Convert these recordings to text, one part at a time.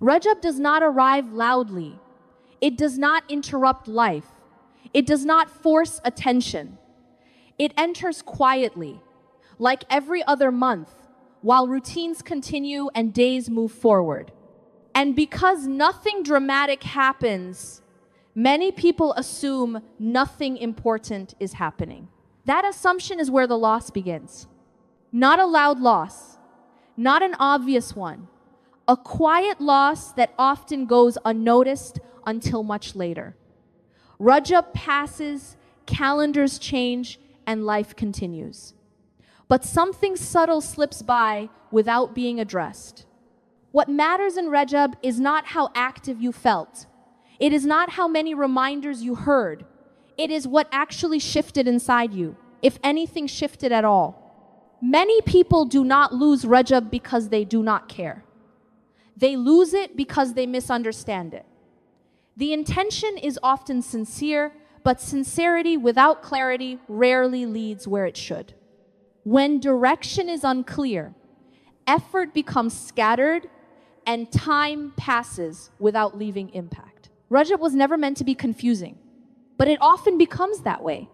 Rajab does not arrive loudly. It does not interrupt life. It does not force attention. It enters quietly, like every other month, while routines continue and days move forward. And because nothing dramatic happens, many people assume nothing important is happening. That assumption is where the loss begins. Not a loud loss, not an obvious one, a quiet loss that often goes unnoticed until much later. Rajab passes, calendars change, and life continues. But something subtle slips by without being addressed. What matters in Rajab is not how active you felt. It is not how many reminders you heard. It is what actually shifted inside you, if anything shifted at all. Many people do not lose Rajab because they do not care. They lose it because they misunderstand it. The intention is often sincere, but sincerity without clarity rarely leads where it should. When direction is unclear, effort becomes scattered, and time passes without leaving impact. Rajab was never meant to be confusing, but it often becomes that way.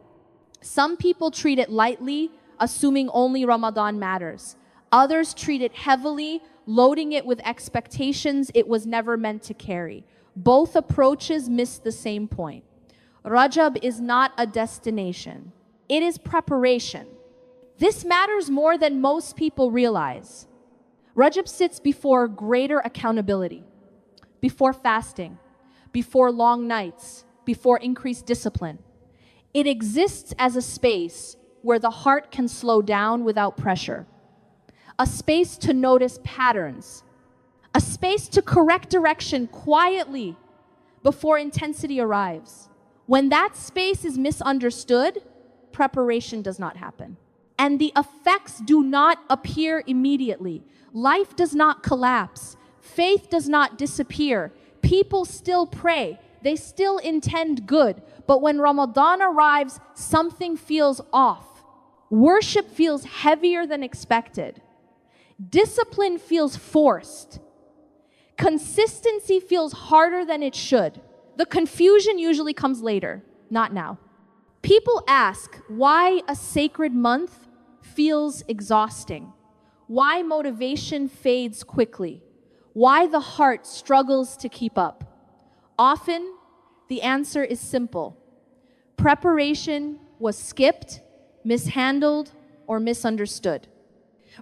Some people treat it lightly, assuming only Ramadan matters. Others treat it heavily, loading it with expectations it was never meant to carry. Both approaches miss the same point. Rajab is not a destination. It is preparation. This matters more than most people realize. Rajab sits before greater accountability, before fasting, before long nights, before increased discipline. It exists as a space where the heart can slow down without pressure, a space to notice patterns, a space to correct direction quietly before intensity arrives. When that space is misunderstood, preparation does not happen. And the effects do not appear immediately. Life does not collapse. Faith does not disappear. People still pray. They still intend good. But when Ramadan arrives, something feels off. Worship feels heavier than expected. Discipline feels forced. Consistency feels harder than it should. The confusion usually comes later, not now. People ask why a sacred month feels exhausting, why motivation fades quickly, why the heart struggles to keep up. Often, the answer is simple. Preparation was skipped, mishandled, or misunderstood.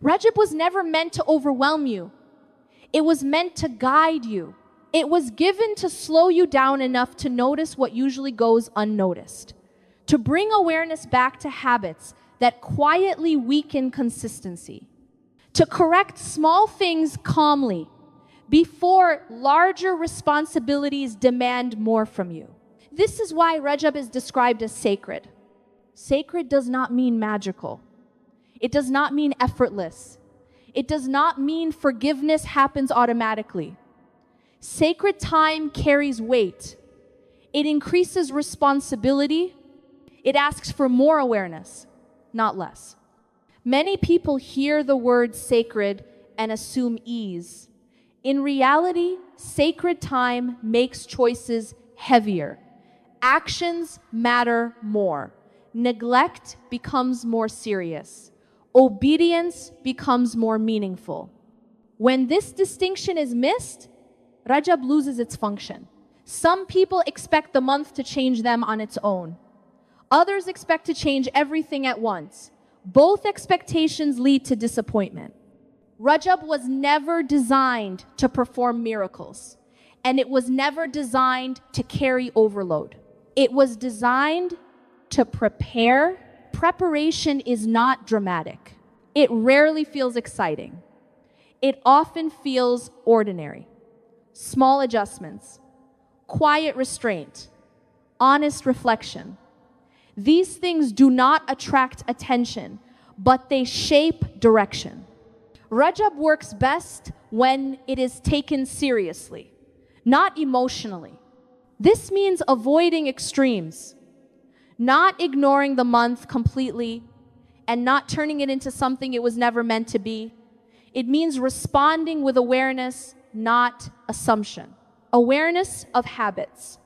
Rajab was never meant to overwhelm you. It was meant to guide you. It was given to slow you down enough to notice what usually goes unnoticed, to bring awareness back to habits that quietly weaken consistency, to correct small things calmly before larger responsibilities demand more from you. This is why Rajab is described as sacred. Sacred does not mean magical. It does not mean effortless. It does not mean forgiveness happens automatically. Sacred time carries weight. It increases responsibility. It asks for more awareness, not less. Many people hear the word sacred and assume ease. In reality, sacred time makes choices heavier. Actions matter more. Neglect becomes more serious. Obedience becomes more meaningful. When this distinction is missed, Rajab loses its function. Some people expect the month to change them on its own. Others expect to change everything at once. Both expectations lead to disappointment. Rajab was never designed to perform miracles, and it was never designed to carry overload. It was designed to prepare. Preparation is not dramatic. It rarely feels exciting. It often feels ordinary. Small adjustments, quiet restraint, honest reflection. These things do not attract attention, but they shape direction. Rajab works best when it is taken seriously, not emotionally. This means avoiding extremes, not ignoring the month completely, and not turning it into something it was never meant to be. It means responding with awareness not assumption. Awareness of habits,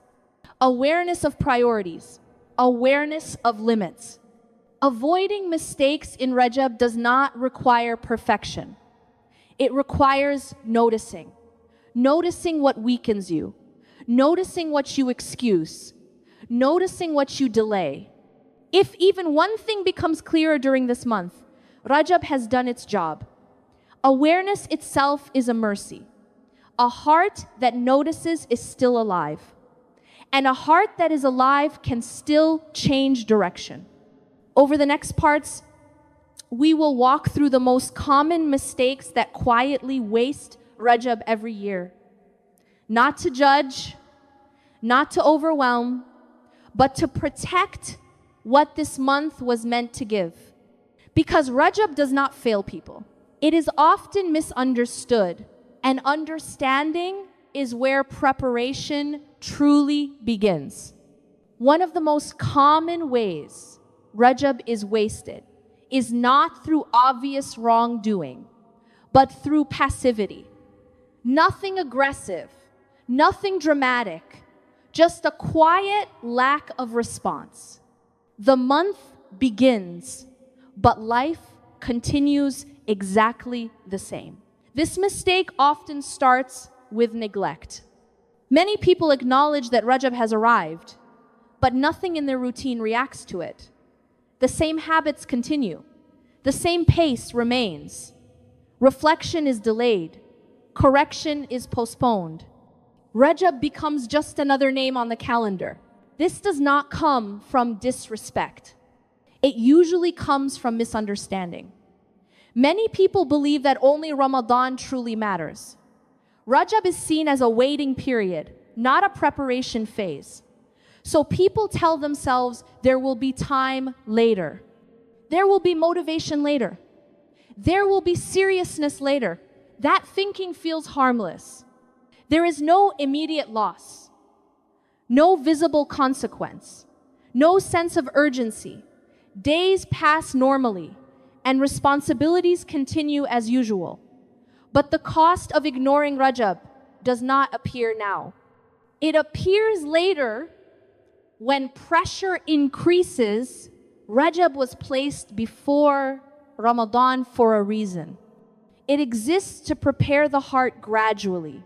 awareness of priorities, awareness of limits. Avoiding mistakes in Rajab does not require perfection. It requires noticing. Noticing what weakens you. Noticing what you excuse. Noticing what you delay. If even one thing becomes clearer during this month, Rajab has done its job. Awareness itself is a mercy. A heart that notices is still alive. And a heart that is alive can still change direction. Over the next parts, we will walk through the most common mistakes that quietly waste Rajab every year. Not to judge, not to overwhelm, but to protect what this month was meant to give. Because Rajab does not fail people. It is often misunderstood, and understanding is where preparation truly begins. One of the most common ways Rajab is wasted is not through obvious wrongdoing, but through passivity. Nothing aggressive, nothing dramatic, just a quiet lack of response. The month begins, but life continues exactly the same. This mistake often starts with neglect. Many people acknowledge that Rajab has arrived, but nothing in their routine reacts to it. The same habits continue. The same pace remains. Reflection is delayed. Correction is postponed. Rajab becomes just another name on the calendar. This does not come from disrespect. It usually comes from misunderstanding. Many people believe that only Ramadan truly matters. Rajab is seen as a waiting period, not a preparation phase. So people tell themselves there will be time later. There will be motivation later. There will be seriousness later. That thinking feels harmless. There is no immediate loss, no visible consequence, no sense of urgency. Days pass normally, and responsibilities continue as usual. But the cost of ignoring Rajab does not appear now. It appears later when pressure increases. Rajab was placed before Ramadan for a reason. It exists to prepare the heart gradually.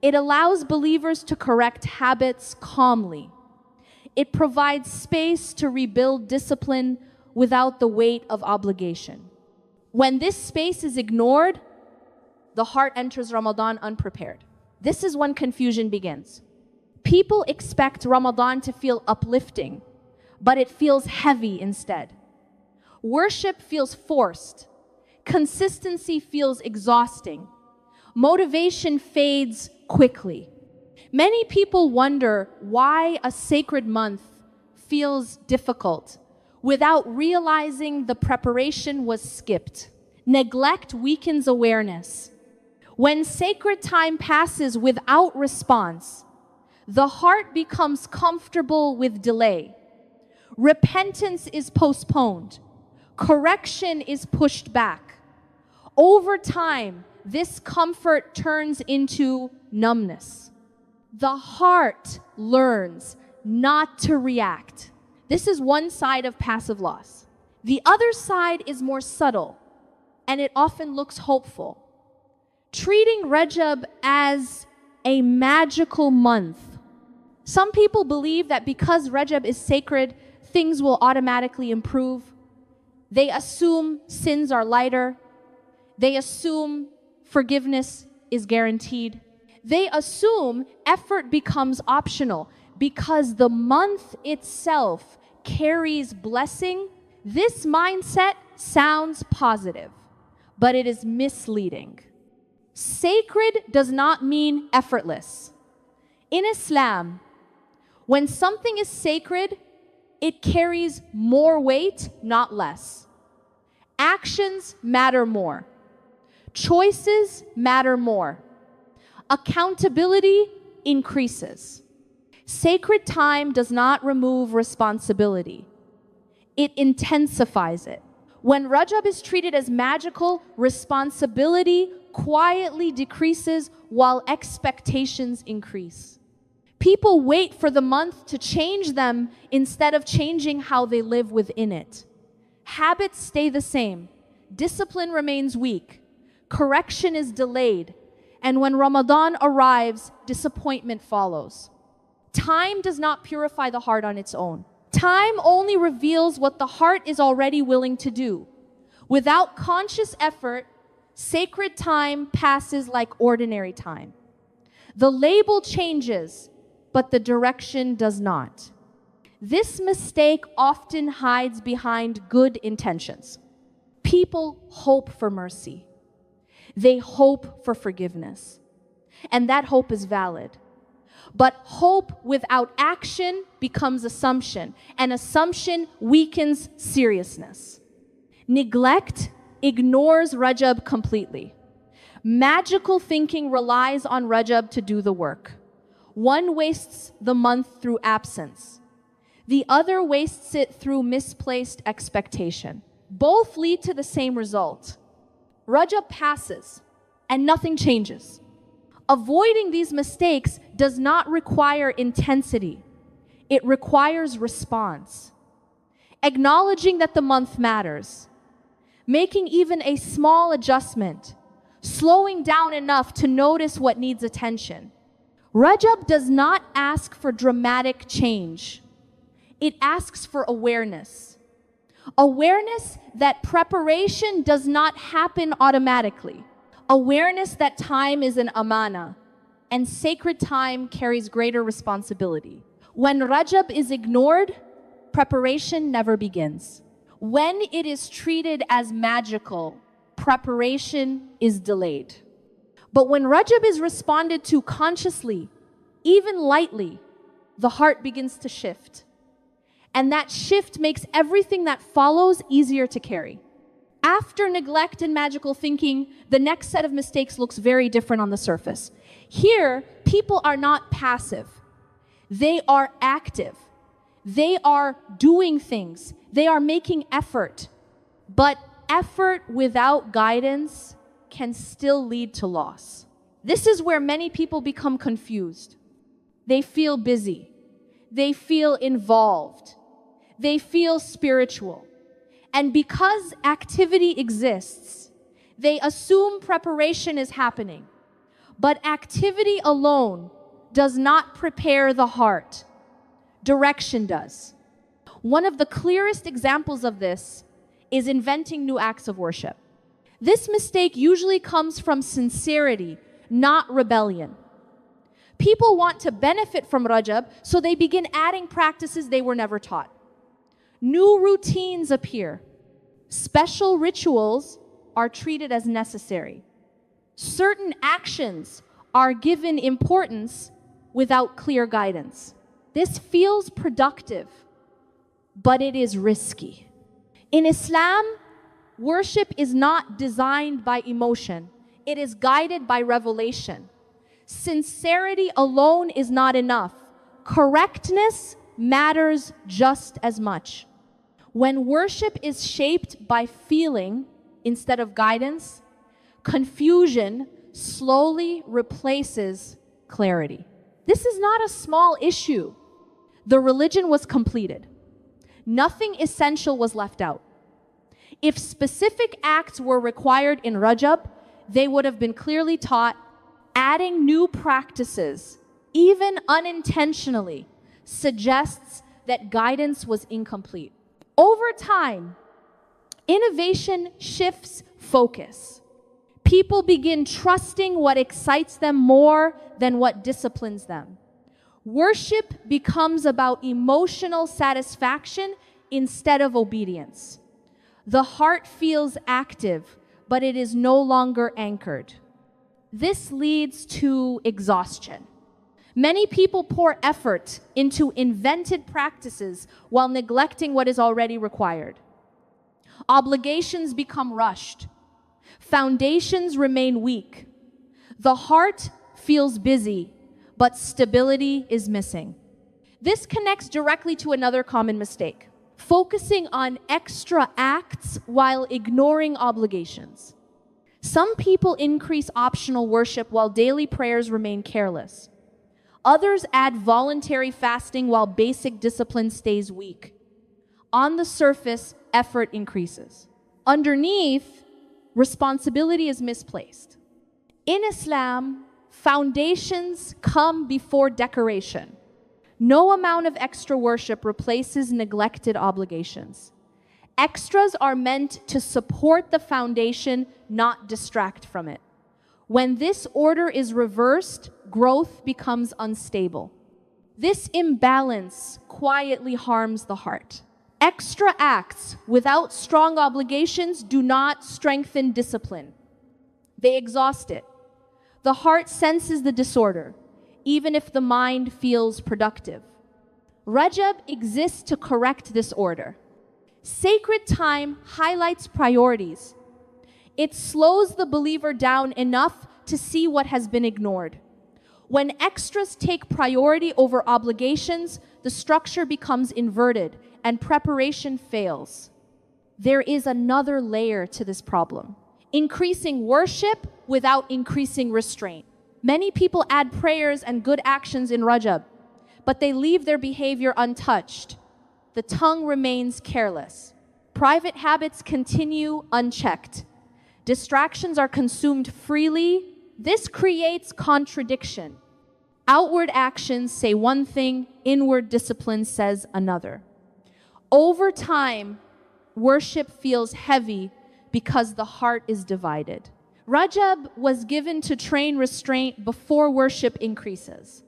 It allows believers to correct habits calmly. It provides space to rebuild discipline without the weight of obligation. When this space is ignored, the heart enters Ramadan unprepared. This is when confusion begins. People expect Ramadan to feel uplifting, but it feels heavy instead. Worship feels forced. Consistency feels exhausting. Motivation fades quickly. Many people wonder why a sacred month feels difficult without realizing the preparation was skipped. Neglect weakens awareness. When sacred time passes without response, the heart becomes comfortable with delay. Repentance is postponed. Correction is pushed back. Over time, this comfort turns into numbness. The heart learns not to react. This is one side of passive loss. The other side is more subtle, and it often looks hopeful. Treating Rajab as a magical month. Some people believe that because Rajab is sacred, things will automatically improve. They assume sins are lighter. They assume forgiveness is guaranteed. They assume effort becomes optional because the month itself carries blessing. This mindset sounds positive, but it is misleading. Sacred does not mean effortless. In Islam, when something is sacred, it carries more weight, not less. Actions matter more. Choices matter more. Accountability increases. Sacred time does not remove responsibility. It intensifies it. When Rajab is treated as magical, responsibility quietly decreases while expectations increase. People wait for the month to change them instead of changing how they live within it. Habits stay the same. Discipline remains weak. Correction is delayed. And when Ramadan arrives, disappointment follows. Time does not purify the heart on its own. Time only reveals what the heart is already willing to do. Without conscious effort, sacred time passes like ordinary time. The label changes, but the direction does not. This mistake often hides behind good intentions. People hope for mercy. They hope for forgiveness. And that hope is valid. But hope without action becomes assumption, and assumption weakens seriousness. Neglect ignores Rajab completely. Magical thinking relies on Rajab to do the work. One wastes the month through absence. The other wastes it through misplaced expectation. Both lead to the same result. Rajab passes, and nothing changes. Avoiding these mistakes does not require intensity. It requires response. Acknowledging that the month matters. Making even a small adjustment. Slowing down enough to notice what needs attention. Rajab does not ask for dramatic change. It asks for awareness. Awareness that preparation does not happen automatically. Awareness that time is an amana, and sacred time carries greater responsibility. When Rajab is ignored, preparation never begins. When it is treated as magical, preparation is delayed. But when Rajab is responded to consciously, even lightly, the heart begins to shift. And that shift makes everything that follows easier to carry. After neglect and magical thinking, the next set of mistakes looks very different on the surface. Here, people are not passive. They are active. They are doing things. They are making effort. But effort without guidance can still lead to loss. This is where many people become confused. They feel busy. They feel involved. They feel spiritual. And because activity exists, they assume preparation is happening. But activity alone does not prepare the heart. Direction does. One of the clearest examples of this is inventing new acts of worship. This mistake usually comes from sincerity, not rebellion. People want to benefit from Rajab, so they begin adding practices they were never taught. New routines appear. Special rituals are treated as necessary. Certain actions are given importance without clear guidance. This feels productive, but it is risky. In Islam, worship is not designed by emotion. It is guided by revelation. Sincerity alone is not enough. Correctness matters just as much. When worship is shaped by feeling instead of guidance, confusion slowly replaces clarity. This is not a small issue. The religion was completed. Nothing essential was left out. If specific acts were required in Rajab, they would have been clearly taught. Adding new practices, even unintentionally, suggests that guidance was incomplete. Over time, innovation shifts focus. People begin trusting what excites them more than what disciplines them. Worship becomes about emotional satisfaction instead of obedience. The heart feels active, but it is no longer anchored. This leads to exhaustion. Many people pour effort into invented practices while neglecting what is already required. Obligations become rushed. Foundations remain weak. The heart feels busy, but stability is missing. This connects directly to another common mistake: focusing on extra acts while ignoring obligations. Some people increase optional worship while daily prayers remain careless. Others add voluntary fasting while basic discipline stays weak. On the surface, effort increases. Underneath, responsibility is misplaced. In Islam, foundations come before decoration. No amount of extra worship replaces neglected obligations. Extras are meant to support the foundation, not distract from it. When this order is reversed, growth becomes unstable. This imbalance quietly harms the heart. Extra acts without strong obligations do not strengthen discipline. They exhaust it. The heart senses the disorder, even if the mind feels productive. Rajab exists to correct this order. Sacred time highlights priorities. It slows the believer down enough to see what has been ignored. When extras take priority over obligations, the structure becomes inverted and preparation fails. There is another layer to this problem: increasing worship without increasing restraint. Many people add prayers and good actions in Rajab, but they leave their behavior untouched. The tongue remains careless. Private habits continue unchecked. Distractions are consumed freely. This creates contradiction. Outward actions say one thing, inward discipline says another. Over time, worship feels heavy because the heart is divided. Rajab was given to train restraint before worship increases.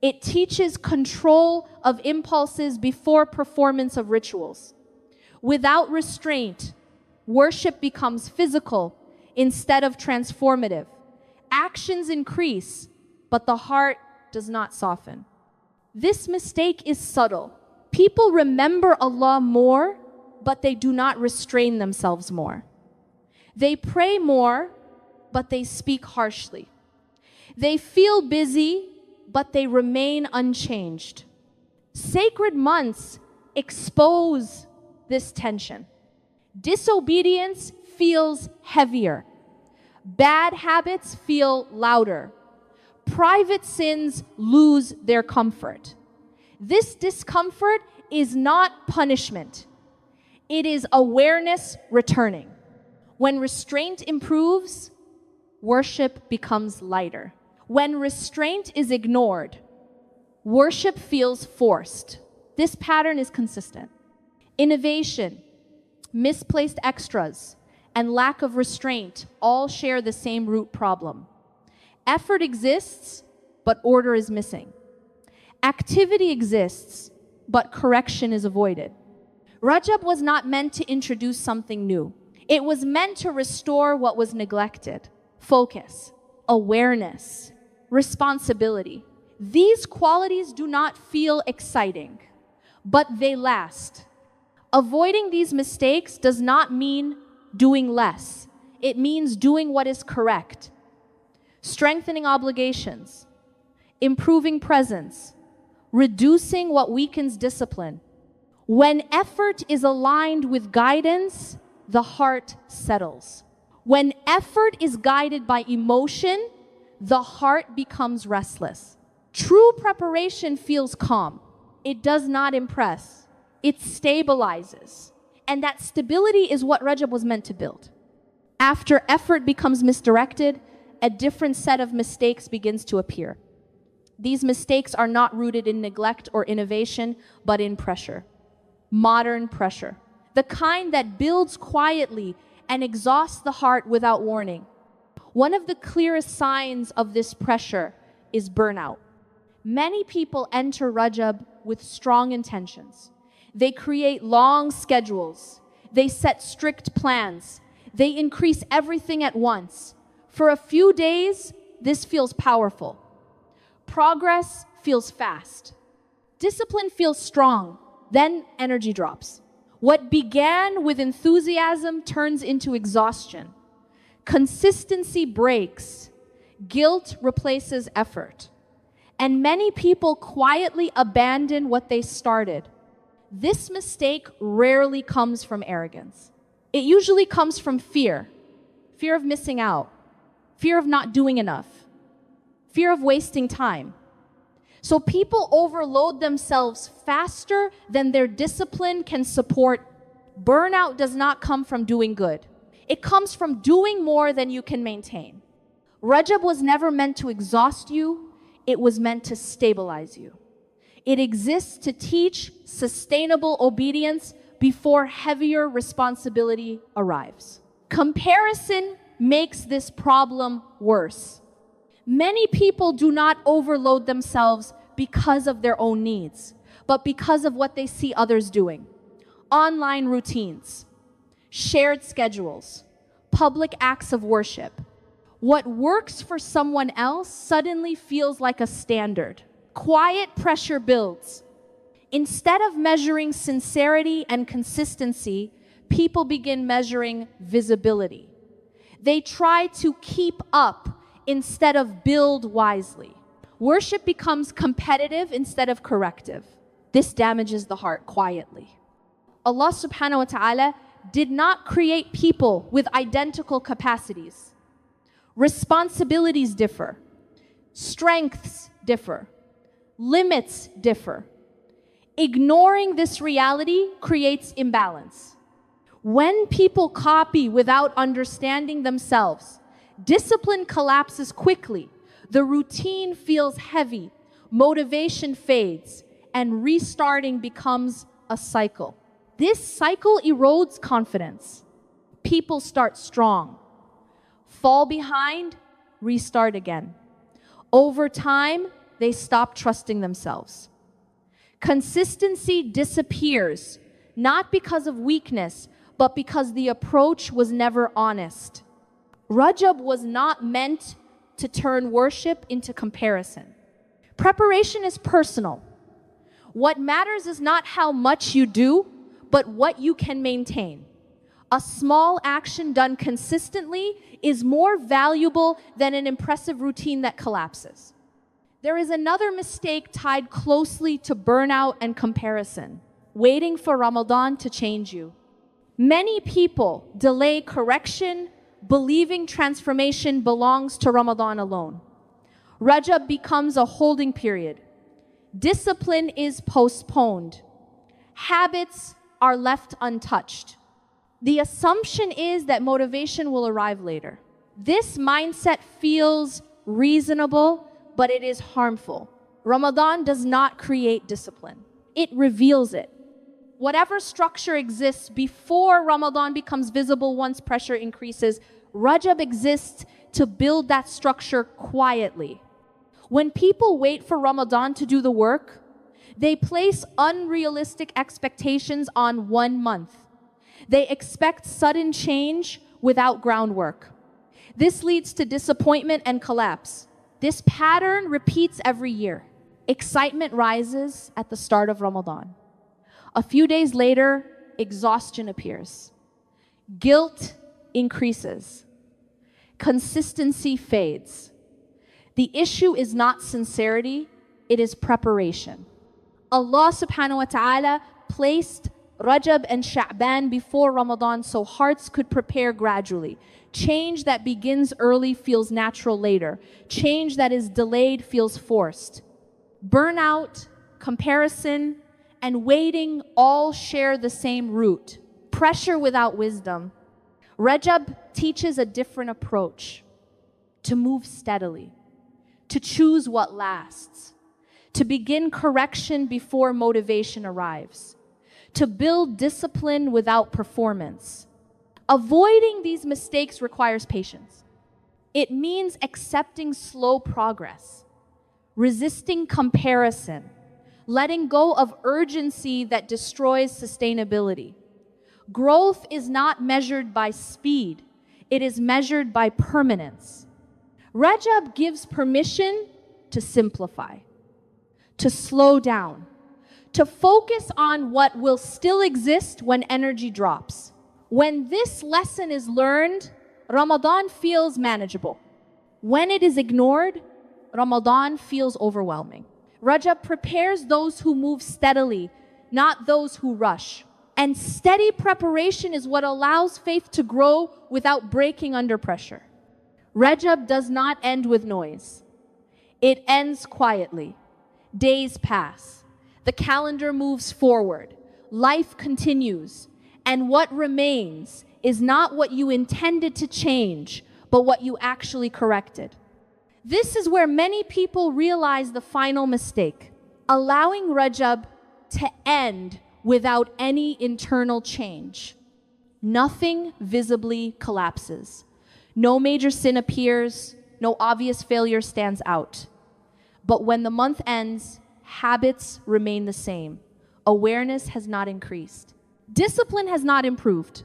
It teaches control of impulses before performance of rituals. Without restraint, worship becomes physical instead of transformative. Actions increase, but the heart does not soften. This mistake is subtle. People remember Allah more, but they do not restrain themselves more. They pray more, but they speak harshly. They feel busy, but they remain unchanged. Sacred months expose this tension. Disobedience feels heavier. Bad habits feel louder. Private sins lose their comfort. This discomfort is not punishment. It is awareness returning. When restraint improves, worship becomes lighter. When restraint is ignored, worship feels forced. This pattern is consistent. Innovation, misplaced extras, and lack of restraint all share the same root problem. Effort exists, but order is missing. Activity exists, but correction is avoided. Rajab was not meant to introduce something new. It was meant to restore what was neglected. Focus, awareness, responsibility. These qualities do not feel exciting, but they last. Avoiding these mistakes does not mean doing less. It means doing what is correct. Strengthening obligations, improving presence, reducing what weakens discipline. When effort is aligned with guidance, the heart settles. When effort is guided by emotion, the heart becomes restless. True preparation feels calm. It does not impress. It stabilizes. And that stability is what Rajab was meant to build. After effort becomes misdirected, a different set of mistakes begins to appear. These mistakes are not rooted in neglect or innovation, but in pressure. Modern pressure. The kind that builds quietly and exhausts the heart without warning. One of the clearest signs of this pressure is burnout. Many people enter Rajab with strong intentions. They create long schedules. They set strict plans. They increase everything at once. For a few days, this feels powerful. Progress feels fast. Discipline feels strong. Then energy drops. What began with enthusiasm turns into exhaustion. Consistency breaks. Guilt replaces effort. And many people quietly abandon what they started. This mistake rarely comes from arrogance. It usually comes from fear. fear of missing out, fear of not doing enough, fear of wasting time. So people overload themselves faster than their discipline can support. Burnout does not come from doing good. It comes from doing more than you can maintain. Rajab was never meant to exhaust you. It was meant to stabilize you. It exists to teach sustainable obedience before heavier responsibility arrives. Comparison makes this problem worse. Many people do not overload themselves because of their own needs, but because of what they see others doing. Online routines, shared schedules, public acts of worship. What works for someone else suddenly feels like a standard. Quiet pressure builds. Instead of measuring sincerity and consistency, people begin measuring visibility. They try to keep up instead of build wisely. Worship becomes competitive instead of corrective. This damages the heart quietly. Allah subhanahu wa ta'ala did not create people with identical capacities. Responsibilities differ. Strengths differ. Limits differ. Ignoring this reality creates imbalance. When people copy without understanding themselves, discipline collapses quickly. The routine feels heavy, motivation fades, and restarting becomes a cycle. This cycle erodes confidence. People start strong, fall behind, restart again. Over time, they stop trusting themselves. Consistency disappears, not because of weakness, but because the approach was never honest. Rajab was not meant to turn worship into comparison. Preparation is personal. What matters is not how much you do, but what you can maintain. A small action done consistently is more valuable than an impressive routine that collapses. There is another mistake tied closely to burnout and comparison: waiting for Ramadan to change you. Many people delay correction, believing transformation belongs to Ramadan alone. Rajab becomes a holding period. Discipline is postponed. Habits are left untouched. The assumption is that motivation will arrive later. This mindset feels reasonable, but it is harmful. Ramadan does not create discipline. It reveals it. Whatever structure exists before Ramadan becomes visible once pressure increases, Rajab exists to build that structure quietly. When people wait for Ramadan to do the work, they place unrealistic expectations on 1 month. They expect sudden change without groundwork. This leads to disappointment and collapse. This pattern repeats every year. Excitement rises at the start of Ramadan. A few days later, exhaustion appears. Guilt increases. Consistency fades. The issue is not sincerity, it is preparation. Allah subhanahu wa ta'ala placed Rajab and Sha'ban before Ramadan so hearts could prepare gradually. Change that begins early feels natural later. Change that is delayed feels forced. Burnout, comparison, and waiting all share the same root: pressure without wisdom. Rajab teaches a different approach: to move steadily, to choose what lasts, to begin correction before motivation arrives, to build discipline without performance. Avoiding these mistakes requires patience. It means accepting slow progress, resisting comparison, letting go of urgency that destroys sustainability. Growth is not measured by speed, it is measured by permanence. Rajab gives permission to simplify, to slow down, to focus on what will still exist when energy drops. When this lesson is learned, Ramadan feels manageable. When it is ignored, Ramadan feels overwhelming. Rajab prepares those who move steadily, not those who rush. And steady preparation is what allows faith to grow without breaking under pressure. Rajab does not end with noise. It ends quietly. Days pass. The calendar moves forward. Life continues. And what remains is not what you intended to change, but what you actually corrected. This is where many people realize the final mistake, allowing Rajab to end without any internal change. Nothing visibly collapses. No major sin appears. No obvious failure stands out. But when the month ends, habits remain the same. Awareness has not increased. Discipline has not improved.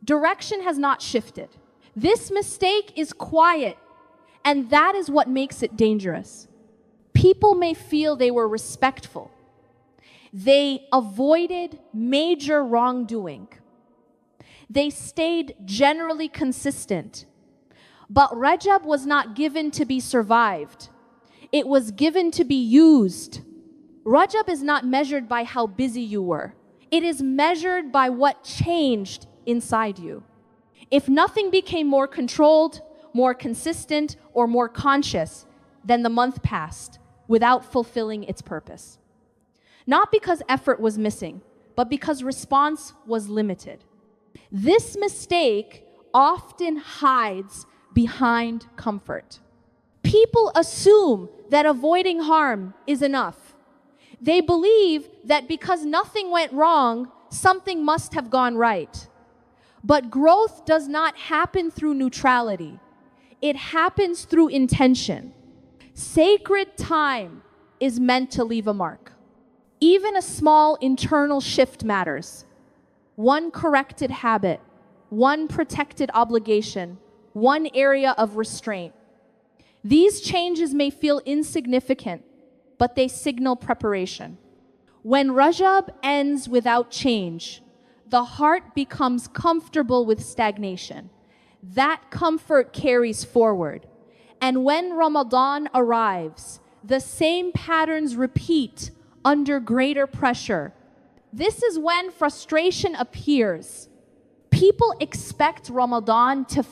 Direction has not shifted. This mistake is quiet, and that is what makes it dangerous. People may feel they were respectful. They avoided major wrongdoing. They stayed generally consistent. But Rajab was not given to be survived. It was given to be used. Rajab is not measured by how busy you were. It is measured by what changed inside you. If nothing became more controlled, more consistent, or more conscious, then the month passed without fulfilling its purpose. Not because effort was missing, but because response was limited. This mistake often hides behind comfort. People assume that avoiding harm is enough. They believe that because nothing went wrong, something must have gone right. But growth does not happen through neutrality. It happens through intention. Sacred time is meant to leave a mark. Even a small internal shift matters. One corrected habit, one protected obligation, one area of restraint. These changes may feel insignificant, but they signal preparation. When Rajab ends without change, the heart becomes comfortable with stagnation. That comfort carries forward. And when Ramadan arrives, the same patterns repeat under greater pressure. This is when frustration appears. People expect Ramadan to